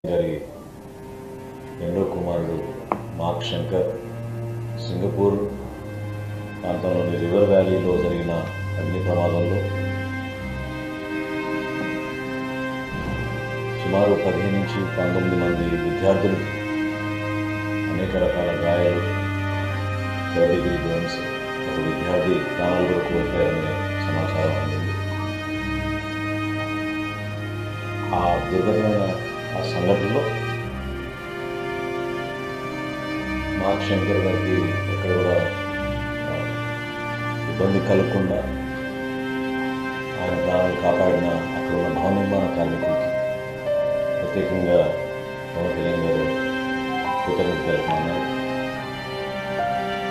గారి రెండో కుమారుడు మార్క్ శంకర్ సింగపూర్ ప్రాంతంలోని రివర్ వ్యాలీలో జరిగిన అగ్ని ప్రమాదంలో సుమారు 15 నుంచి 19 మంది విద్యార్థులు అనేక రకాల గాయాలు, థర్డ్ డిగ్రీ బర్న్స్, ఒక విద్యార్థి ప్రాణాలు కూడా కోల్పోయారనే సమాచారం అందింది. ఆ దుర్ఘటమైన ఆ సంఘటనలో మార్క్ శంకర్ గారికి ఎక్కడ కూడా ఇబ్బంది కలగకుండా ఆయన ప్రాణాలు కాపాడిన అక్కడ ఉన్న భవన నిర్మాణ కార్మికులకి ప్రత్యేకంగా పవన్ కళ్యాణ్ గారు కృతజ్ఞతలు తెలుపుతున్నారు.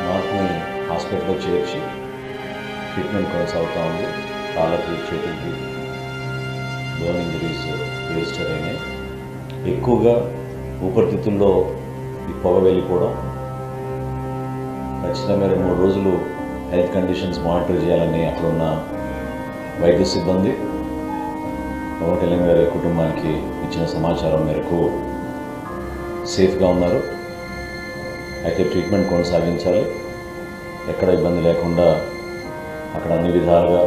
మార్క్ని హాస్పిటల్లో చేర్చి ట్రీట్మెంట్ కొనసాగుతూ ఉంది. కాళ్ళకి, చేతులకి బర్న్ ఇంజరీస్ రిజిస్టర్ అయినాయి. ఎక్కువగా ఊపిరితిత్తుల్లో ఈ పొగ వెళ్ళిపోవడం, ఖచ్చితంగా 2-3 రోజులు హెల్త్ కండిషన్స్ మానిటర్ చేయాలని అక్కడున్న వైద్య సిబ్బంది పవన్ కళ్యాణ్ గారి కుటుంబానికి ఇచ్చిన సమాచారం మేరకు సేఫ్గా ఉన్నారు. అయితే ట్రీట్మెంట్ కొనసాగించాలి, ఎక్కడ ఇబ్బంది లేకుండా అక్కడ అన్ని విధాలుగా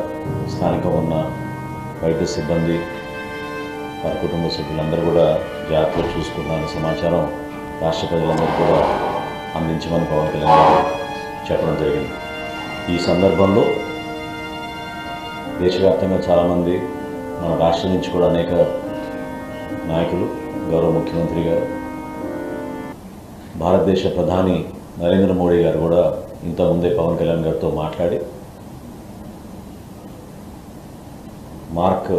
స్థానికంగా ఉన్న వైద్య సిబ్బంది, వారి కుటుంబ సభ్యులందరూ కూడా జాగ్రత్తగా చూసుకున్నారని సమాచారం రాష్ట్ర ప్రజలందరూ కూడా అందించమని పవన్ కళ్యాణ్ గారు చెప్పడం జరిగింది. ఈ సందర్భంలో దేశవ్యాప్తంగా చాలామంది, మన రాష్ట్రం నుంచి కూడా అనేక నాయకులు, గౌరవ ముఖ్యమంత్రి గారు, భారతదేశ ప్రధాని నరేంద్ర మోడీ గారు కూడా ఇంతకుముందే పవన్ కళ్యాణ్ గారితో మాట్లాడి మార్క్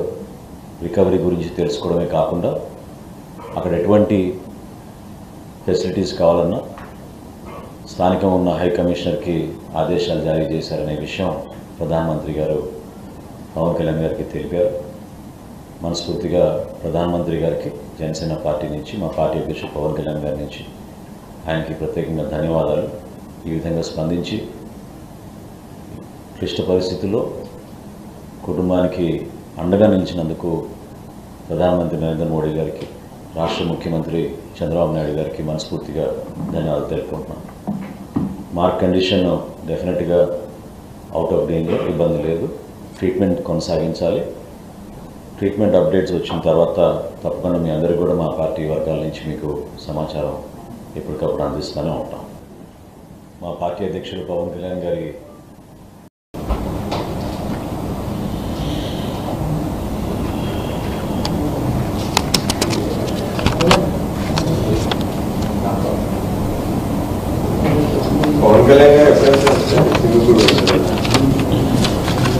రికవరీ గురించి తెలుసుకోవడమే కాకుండా అక్కడ ఎటువంటి ఫెసిలిటీస్ కావాలన్నా స్థానికంగా ఉన్న హై కమిషనర్కి ఆదేశాలు జారీ చేశారనే విషయం ప్రధానమంత్రి గారు పవన్ కళ్యాణ్ గారికి తెలిపారు. మనస్ఫూర్తిగా ప్రధానమంత్రి గారికి జనసేన పార్టీ నుంచి, మా పార్టీ అధ్యక్షుడు పవన్ కళ్యాణ్ గారి నుంచి ఆయనకి ప్రత్యేకంగా ధన్యవాదాలు. ఈ విధంగా స్పందించి క్లిష్ట పరిస్థితుల్లో కుటుంబానికి అండగా నిలిచినందుకు ప్రధానమంత్రి నరేంద్ర మోడీ గారికి, రాష్ట్ర ముఖ్యమంత్రి చంద్రబాబు నాయుడు గారికి మనస్ఫూర్తిగా ధన్యవాదాలు తెలుపుకుంటున్నాను. మార్క్ కండిషన్ డెఫినెట్గా అవుట్ ఆఫ్ డేంజర్, ఇబ్బంది లేదు. ట్రీట్మెంట్ కొనసాగించాలి. ట్రీట్మెంట్ అప్డేట్స్ వచ్చిన తర్వాత తప్పకుండా మీ అందరికీ కూడా మా పార్టీ వర్గాల నుంచి మీకు సమాచారం ఎప్పటికప్పుడు అందిస్తూనే ఉంటాం. మా పార్టీ అధ్యక్షుడు పవన్ కళ్యాణ్ గారి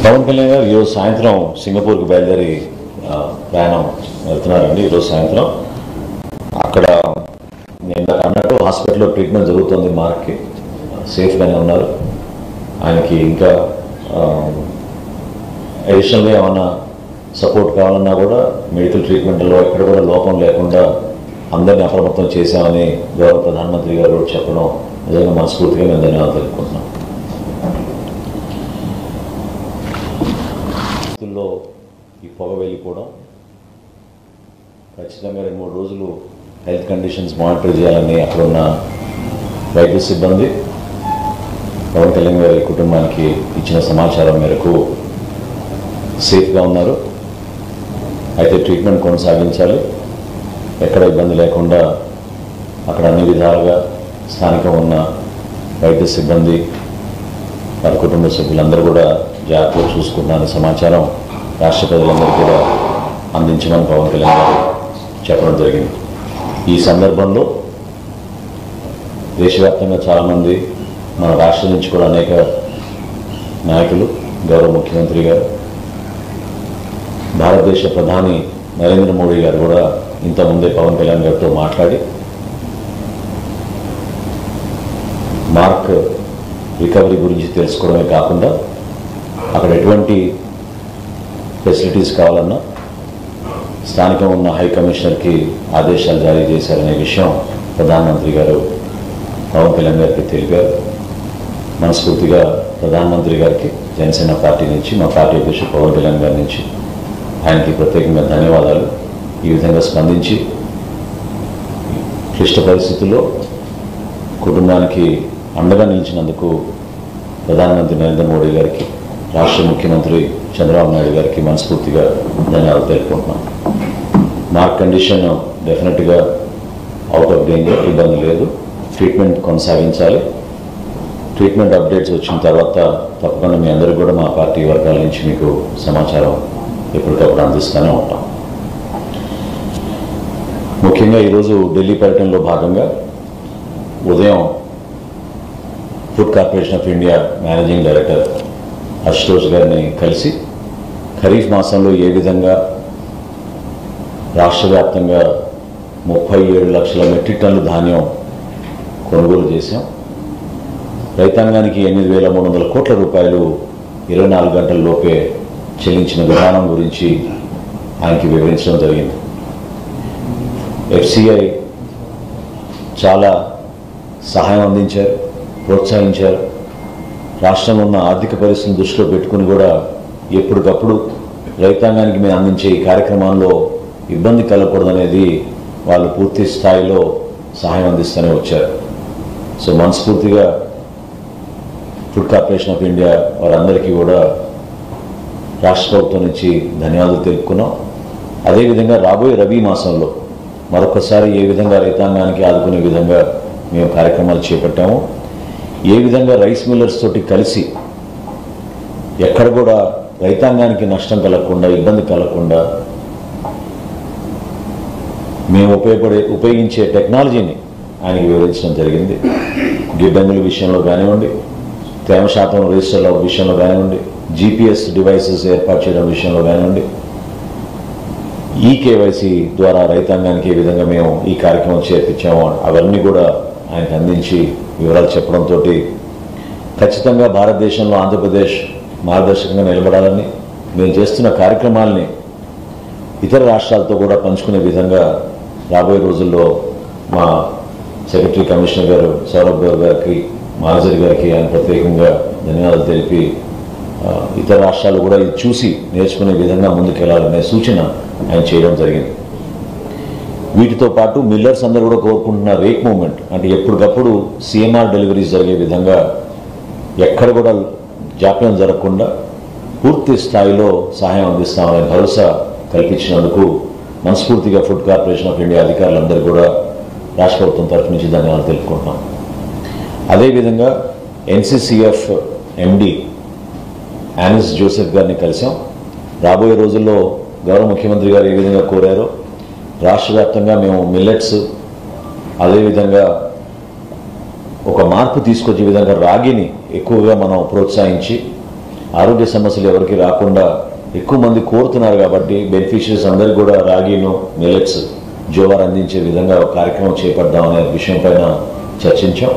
పవన్ కళ్యాణ్ గారు ఈరోజు సాయంత్రం సింగపూర్కి బయలుదేరి ప్రయాణం వెళ్తున్నారండి. ఈరోజు సాయంత్రం అక్కడ నేను అన్నట్టు హాస్పిటల్లో ట్రీట్మెంట్ జరుగుతుంది. మార్క్కి సేఫ్గానే ఉన్నారు. ఆయనకి ఇంకా అడిషనల్గా ఏమన్నా సపోర్ట్ కావాలన్నా కూడా మెడికల్ ట్రీట్మెంట్లో ఎక్కడ కూడా లోపం లేకుండా అందరినీ అప్రమత్తం చేశామని గౌరవ ప్రధానమంత్రి గారు చెప్పడం నిజంగా మనస్ఫూర్తిగా మేము ధన్యవాదాలు తెలుపుకుంటున్నాం. లో ఈ పొగ వెళ్ళిపోవడం, ఖచ్చితంగా 2-3 రోజులు హెల్త్ కండిషన్స్ మానిటర్ చేయాలని అక్కడున్న వైద్య సిబ్బంది పవన్ కళ్యాణ్ గారి కుటుంబానికి ఇచ్చిన సమాచారం మేరకు సేఫ్గా ఉన్నారు. అయితే ట్రీట్మెంట్ కొనసాగించాలి, ఎక్కడ ఇబ్బంది లేకుండా అక్కడ అన్ని విధాలుగా స్థానికంగా ఉన్న వైద్య సిబ్బంది, వారి కుటుంబ సభ్యులందరూ కూడా జాగ్రత్తగా చూసుకున్నారని సమాచారం రాష్ట్ర ప్రజలందరూ కూడా అందించమని పవన్ కళ్యాణ్ గారు చెప్పడం జరిగింది. ఈ సందర్భంలో దేశవ్యాప్తంగా చాలామంది, మన రాష్ట్రం నుంచి కూడా అనేక నాయకులు, గౌరవ ముఖ్యమంత్రి గారు, భారతదేశ ప్రధాని నరేంద్ర మోడీ గారు కూడా ఇంతకుముందే పవన్ కళ్యాణ్ గారితో మాట్లాడి మార్క్ రికవరీ గురించి తెలుసుకోవడమే కాకుండా అక్కడ ఎటువంటి ఫెసిలిటీస్ కావాలన్నా స్థానికంగా ఉన్న హై కమిషనర్కి ఆదేశాలు జారీ చేశారనే విషయం ప్రధానమంత్రి గారు పవన్ కళ్యాణ్ గారికి తెలిపారు. మనస్ఫూర్తిగా ప్రధానమంత్రి గారికి జనసేన పార్టీ నుంచి, మా పార్టీ అధ్యక్షుడు పవన్ కళ్యాణ్ గారి నుంచి ఆయనకి ప్రత్యేకంగా ధన్యవాదాలు. ఈ విధంగా స్పందించి క్లిష్ట పరిస్థితుల్లో కుటుంబానికి అండగా నిలిచినందుకు ప్రధానమంత్రి నరేంద్ర మోడీ గారికి, రాష్ట్ర ముఖ్యమంత్రి చంద్రబాబు నాయుడు గారికి మనస్ఫూర్తిగా ధన్యవాదాలు తెలుపుకుంటున్నాను. మార్క్ కండిషన్ డెఫినెట్గా అవుట్ ఆఫ్ డేంజర్, ఇబ్బంది లేదు. ట్రీట్మెంట్ కొనసాగించాలి. ట్రీట్మెంట్ అప్డేట్స్ వచ్చిన తర్వాత తప్పకుండా మీ అందరికీ కూడా మా పార్టీ వర్గాల నుంచి మీకు సమాచారం ఎప్పటికప్పుడు అందిస్తూనే ఉంటాం. ముఖ్యంగా ఈరోజు ఢిల్లీ పర్యటనలో భాగంగా ఉదయం food corporation of India managing director Ashutosh గారిని కలిసి ఖరీఫ్ మాసంలో ఏ విధంగా రాష్ట్ర వ్యాప్తంగా 37 లక్షల మెట్రిక్ టన్నుల ధాన్యం కొనుగోలు చేశాం, రైతాంగానికి 8,300 కోట్ల రూపాయలు 24 గంటల్లోపే చెల్లించిన విధానం గురించి ఆయనకి వివరించడం జరిగింది. FCI చాలా సహాయం అందించారు, ప్రోత్సహించారు. రాష్ట్రంలో ఉన్న ఆర్థిక పరిస్థితిని దృష్టిలో పెట్టుకుని కూడా ఎప్పటికప్పుడు రైతాంగానికి మేము అందించే ఈ కార్యక్రమాల్లో ఇబ్బంది కలగకూడదనేది వాళ్ళు పూర్తి స్థాయిలో సహాయం అందిస్తూనే వచ్చారు. సో మనస్ఫూర్తిగా ఫుడ్ కార్పొరేషన్ ఆఫ్ ఇండియా వారందరికీ కూడా రాష్ట్ర ప్రభుత్వం నుంచి ధన్యవాదాలు తెలుపుకున్నాం. అదేవిధంగా రాబోయే రబీ మాసంలో మరొకసారి ఏ విధంగా రైతాంగానికి ఆదుకునే విధంగా మేము కార్యక్రమాలు చేపట్టాము, ఏ విధంగా రైస్ మిల్లర్స్ తోటి కలిసి ఎక్కడ కూడా రైతాంగానికి నష్టం కలగకుండా, ఇబ్బంది కలగకుండా మేము ఉపయోగించే టెక్నాలజీని ఆయనకి వివరించడం జరిగింది. గిడ్డంగుల విషయంలో కానివ్వండి, తేమ శాతం రిజిస్టర్ల విషయంలో కానివ్వండి, GPS డివైసెస్ ఏర్పాటు చేయడం విషయంలో కానివ్వండి, KYC ద్వారా రైతాంగానికి ఏ విధంగా మేము ఈ కార్యక్రమం చేర్పించామో అవన్నీ కూడా ఆయనకు అందించి వివరాలు చెప్పడంతో ఖచ్చితంగా భారతదేశంలో ఆంధ్రప్రదేశ్ మార్గదర్శకంగా నిలబడాలని, మేము చేస్తున్న కార్యక్రమాలని ఇతర రాష్ట్రాలతో కూడా పంచుకునే విధంగా రాబోయే రోజుల్లో మా సెక్రటరీ కమిషనర్ గారు సౌరభ్ గౌర్ గారికి, మానసరి గారికి ఆయన ప్రత్యేకంగా ధన్యవాదాలు తెలిపి ఇతర రాష్ట్రాలు కూడా ఇది చూసి నేర్చుకునే విధంగా ముందుకెళ్లాలనే సూచన ఆయన చేయడం జరిగింది. వీటితో పాటు మిల్లర్స్ అందరూ కూడా కోరుకుంటున్న రేక్ మూవ్మెంట్, అంటే ఎప్పటికప్పుడు CMR డెలివరీస్ జరిగే విధంగా ఎక్కడ కూడా జాప్యం జరగకుండా పూర్తి స్థాయిలో సహాయం అందిస్తామనే భరోసా కల్పించినందుకు మనస్ఫూర్తిగా ఫుడ్ కార్పొరేషన్ ఆఫ్ ఇండియా అధికారులందరూ కూడా రాష్ట్ర ప్రభుత్వం తరఫు నుంచి ధన్యవాదాలు తెలుపుకుంటున్నాం. అదేవిధంగా NCCF MD యానిస్ జోసెఫ్ గారిని కలిసాం. రాబోయే రోజుల్లో గౌరవ ముఖ్యమంత్రి గారు ఏ విధంగా కోరారో రాష్ట్ర వ్యాప్తంగా మేము మిల్లెట్స్, అదేవిధంగా ఒక మార్పు తీసుకొచ్చే విధంగా రాగిని ఎక్కువగా మనం ప్రోత్సహించి ఆరోగ్య సమస్యలు ఎవరికి రాకుండా ఎక్కువ మంది కోరుతున్నారు కాబట్టి బెనిఫిషరీస్ అందరికీ కూడా రాగిను, మిల్లెట్స్, జోవార్ అందించే విధంగా ఒక కార్యక్రమం చేపడదామనే విషయం పైన చర్చించాం.